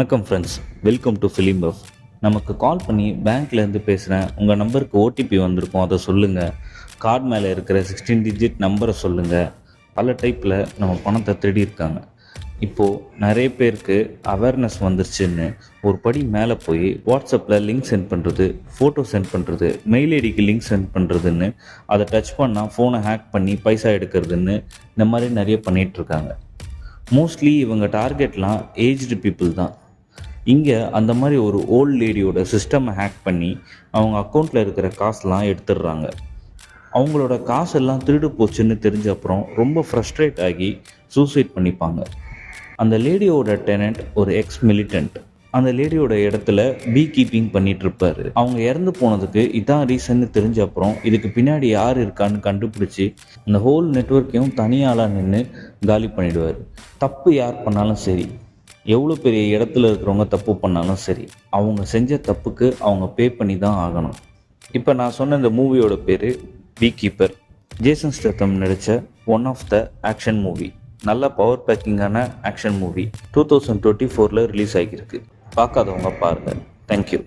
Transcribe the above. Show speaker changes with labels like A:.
A: வணக்கம் friends, welcome to film puff. நமக்கு கால் பண்ணி பேங்க்லேருந்து பேசுகிறேன், உங்கள் நம்பருக்கு ஓடிபி வந்திருக்கும், அதை சொல்லுங்கள், கார்டு மேலே இருக்கிற 16 டிஜிட் நம்பரை சொல்லுங்கள். பல டைப்பில் நம்ம பணத்தை திருடியிருக்காங்க. இப்போது நிறைய பேருக்கு அவேர்னஸ் வந்துருச்சுன்னு ஒரு படி மேலே போய் வாட்ஸ்அப்பில் லிங்க் சென்ட் பண்ணுறது, ஃபோட்டோ சென்ட் பண்ணுறது, மெயில் ஐடிக்கு லிங்க் சென்ட் பண்ணுறதுன்னு, அதை டச் பண்ணால் ஃபோனை ஹேக் பண்ணி பைசா எடுக்கிறதுன்னு இந்த மாதிரி நிறைய பண்ணிகிட்ருக்காங்க. மோஸ்ட்லி இவங்க டார்கெட்லாம் ஏஜ்டு பீப்புள் தான். இங்கே அந்த மாதிரி ஒரு ஓல்ட் லேடியோட சிஸ்டமை ஹேக் பண்ணி அவங்க அக்கௌண்ட்டில் இருக்கிற காசுலாம் எடுத்துடுறாங்க. அவங்களோட காசெல்லாம் திருடு போச்சுன்னு தெரிஞ்ச அப்புறம் ரொம்ப ஃப்ரஸ்ட்ரேட் ஆகி சூசைட் பண்ணிப்பாங்க. அந்த லேடியோட டெனண்ட் ஒரு எக்ஸ் மிலிட்டன்ட். அந்த லேடியோட இடத்துல பீ கீப்பிங் பண்ணிட்டு இருப்பாரு. அவங்க இறந்து போனதுக்கு இதான் ரீசன்னு தெரிஞ்ச அப்புறம் இதுக்கு பின்னாடி யார் இருக்கான்னு கண்டுபிடிச்சி அந்த ஹோல் நெட்வொர்க்கையும் தனியாளாக நின்று காலி பண்ணிடுவார். தப்பு யார் பண்ணாலும் சரி, எவ்வளோ பெரிய இடத்துல இருக்கிறவங்க தப்பு பண்ணாலும் சரி, அவங்க செஞ்ச தப்புக்கு அவங்க பே பண்ணி தான் ஆகணும். இப்போ நான் சொன்ன இந்த மூவியோட பேர் பீ கீப்பர். ஜேசன் ஸ்டேத்தம் நடித்த one of the action movie. நல்ல பவர் பேக்கிங்கான ஆக்ஷன் மூவி. 2024 ரிலீஸ் ஆகியிருக்கு. பார்க்காதவங்க பாருங்கள். தேங்க்யூ.